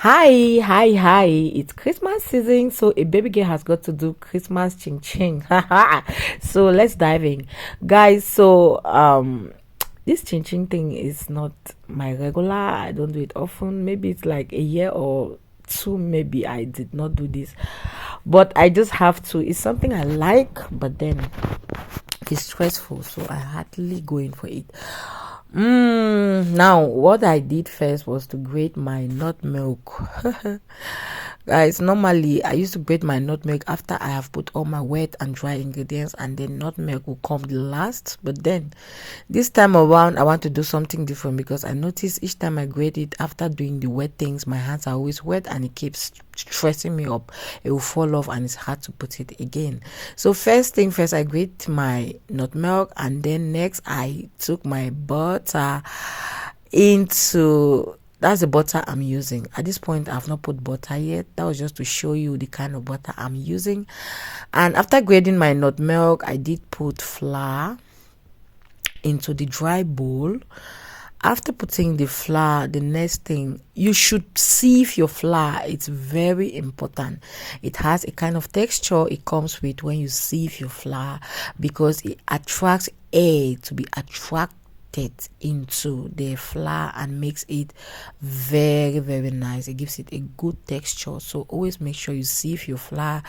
Hi. It's Christmas season, so a baby girl has got to do Christmas ching ching. So let's dive in. Guys, this ching ching thing is not my regular. I don't do it often. Maybe it's like a year or two, maybe I did not do this. But I just have to. It's something I like, but then it's stressful, so I hardly go in for it. Now, what I did first was to grate my nut milk. Guys, normally I used to grate my nut milk after I have put all my wet and dry ingredients, and then nut milk will come the last. But then this time around, I want to do something different because I notice each time I grate it after doing the wet things, my hands are always wet and it keeps stressing me up. It will fall off and it's hard to put it again. So first thing first, I grate my nut milk, and then next I took my butter into that's the butter I'm using. At this point, I've not put butter yet. That was just to show you the kind of butter I'm using. And after grating my nut milk, I did put flour into the dry bowl. After putting the flour, the next thing, you should sieve your flour. It's very important. It has a kind of texture it comes with when you sieve your flour, because it attracts air to be attracted into the flour and makes it very nice. It gives it a good texture. So always make sure you sieve your flour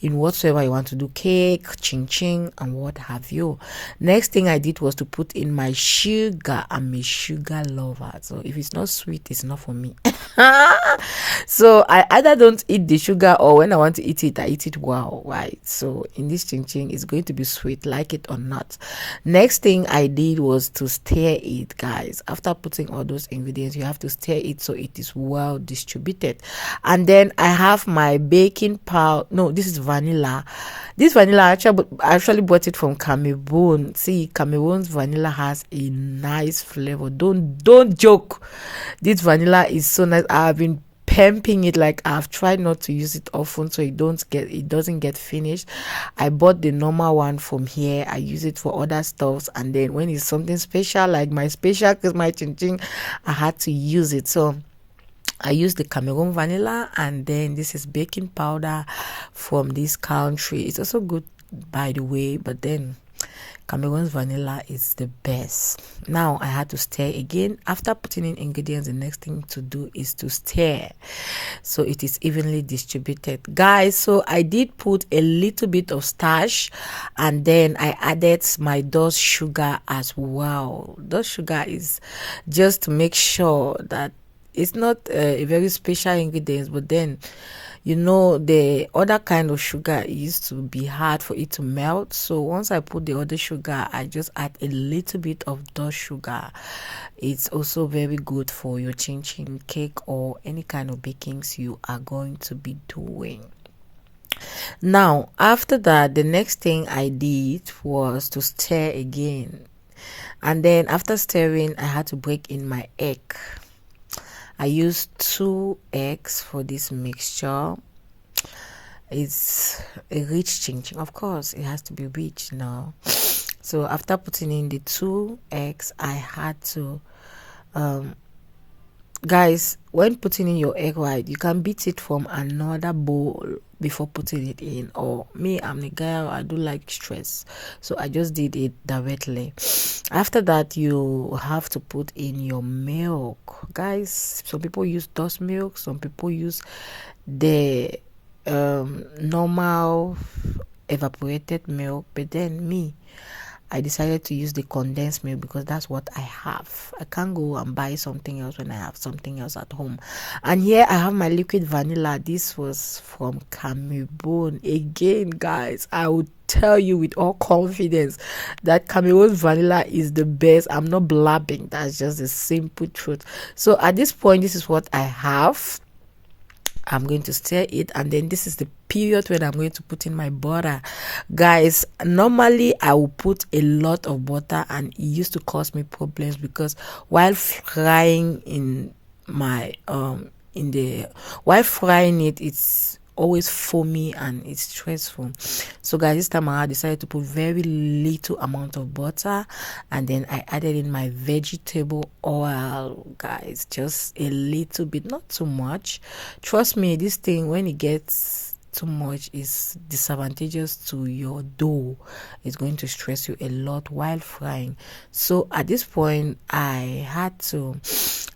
in whatsoever you want to do, cake, ching ching, and what have you. Next thing I did was to put in my sugar. I'm a sugar lover, so if it's not sweet, it's not for me. So I either don't eat the sugar, or when I want to eat it, I eat it wow, right? So in this ching ching, it's going to be sweet, like it or not. Next thing I did was to stir it, guys. After putting all those ingredients, you have to stir it so it is well distributed. And then I have my baking powder. No, this is vanilla. This vanilla I actually bought it from Cameroon. See, Cameroon's vanilla has a nice flavor. Don't joke. This vanilla is so nice. I've been pumping it, like I've tried not to use it often so it doesn't get finished. I bought the normal one from here. I use it for other stuffs, and then when it's something special like my special Christmas ching ching, I had to use it. So I use the Cameroon vanilla, and then this is baking powder from this country. It's also good, by the way, but then Cameroon's vanilla is the best. Now I had to stir again. After putting in ingredients, the next thing to do is to stir so it is evenly distributed, guys. So I did put a little bit of starch, and then I added my dust sugar as well. Dust sugar is just to make sure that it's not a very special ingredient, but then the other kind of sugar used to be hard for it to melt. So once I put the other sugar, I just add a little bit of dust sugar. It's also very good for your chin chin cake or any kind of bakings you are going to be doing. Now after that, the next thing I did was to stir again, and then after stirring, I had to break in my egg. I used 2 eggs for this mixture. It's a rich ching ching. Of course, it has to be rich now. So after putting in the 2 eggs, I had to guys, when putting in your egg white, you can beat it from another bowl before putting it in. Or me, I'm the girl, I do like stress, so I just did it directly. After that, you have to put in your milk, guys. Some people use dust milk, some people use the normal evaporated milk, but then I decided to use the condensed milk because that's what I have. I can't go and buy something else when I have something else at home. And here I have my liquid vanilla. This was from Cameroon. Again, guys, I would tell you with all confidence that Cameroon vanilla is the best. I'm not blabbing. That's just the simple truth. So at this point, this is what I have. I'm going to stir it, and then this is the period when I'm going to put in my butter. Guys, normally I will put a lot of butter, and it used to cause me problems because while frying in my while frying it, it's always foamy and it's stressful. So guys, this time I decided to put very little amount of butter, and then I added in my vegetable oil, guys, just a little bit, not too much. Trust me, this thing, when it gets too much, is disadvantageous to your dough. It's going to stress you a lot while frying. So at this point I had to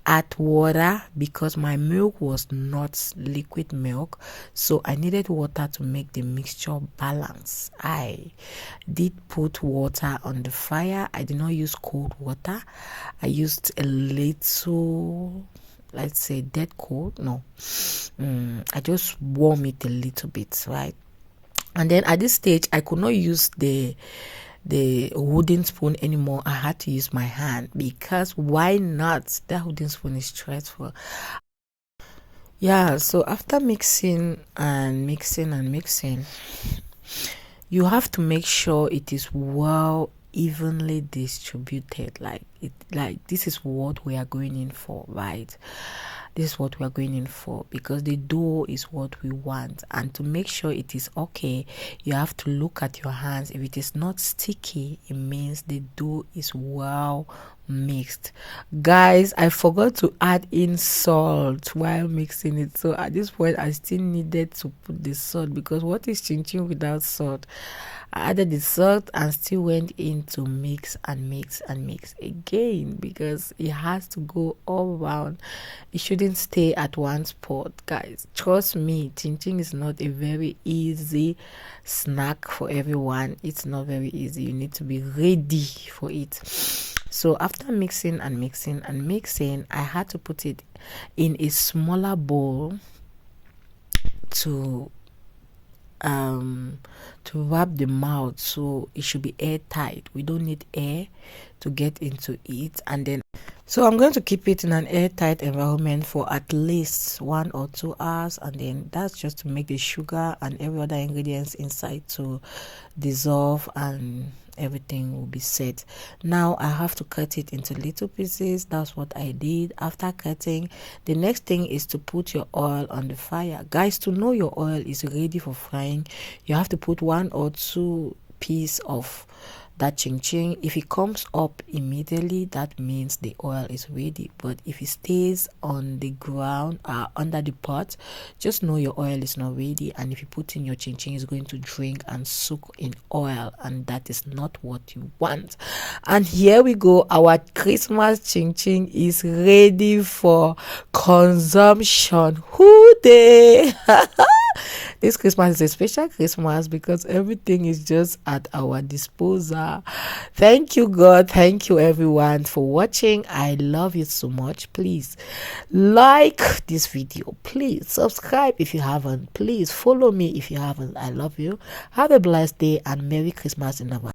add water because my milk was not liquid milk, so I needed water to make the mixture balance. I did put water on the fire. I did not use cold water. I used a little, let's say, dead cold. No, I just warm it a little bit, right? And then at this stage I could not use the wooden spoon anymore. I had to use my hand, because why not? That wooden spoon is stressful. Yeah, so after mixing and mixing and mixing, you have to make sure it is well evenly distributed. Like this is what we are going in for, right? This is what we are going in for, because the dough is what we want. And to make sure it is okay, you have to look at your hands. If it is not sticky, it means the dough is well mixed. Guys, I forgot to add in salt while mixing it, so at this point I still needed to put the salt, because what is chin chin without salt? I added the salt and still went in to mix and mix and mix again, because it has to go all around. It shouldn't stay at one spot, guys. Trust me, chin chin is not a very easy snack for everyone. It's not very easy. You need to be ready for it. So after mixing and mixing and mixing, I had to put it in a smaller bowl to wrap the mouth, so it should be airtight. We don't need air to get into it. And then, so I'm going to keep it in an airtight environment for at least 1 or 2 hours, and then that's just to make the sugar and every other ingredients inside to dissolve and everything will be set. Now I have to cut it into little pieces. That's what I did. After cutting, the next thing is to put your oil on the fire. Guys, to know your oil is ready for frying, you have to put 1 or 2 pieces of that ching ching. If it comes up immediately, that means the oil is ready. But if it stays on the ground under the pot, just know your oil is not ready. And if you put in your ching ching, it's going to drink and soak in oil, and that is not what you want. And here we go, our Christmas ching ching is ready for consumption. Who dey? This Christmas is a special Christmas because everything is just at our disposal. Thank you, God. Thank you, everyone, for watching. I love you so much. Please like this video. Please subscribe if you haven't. Please follow me if you haven't. I love you. Have a blessed day and Merry Christmas in advance.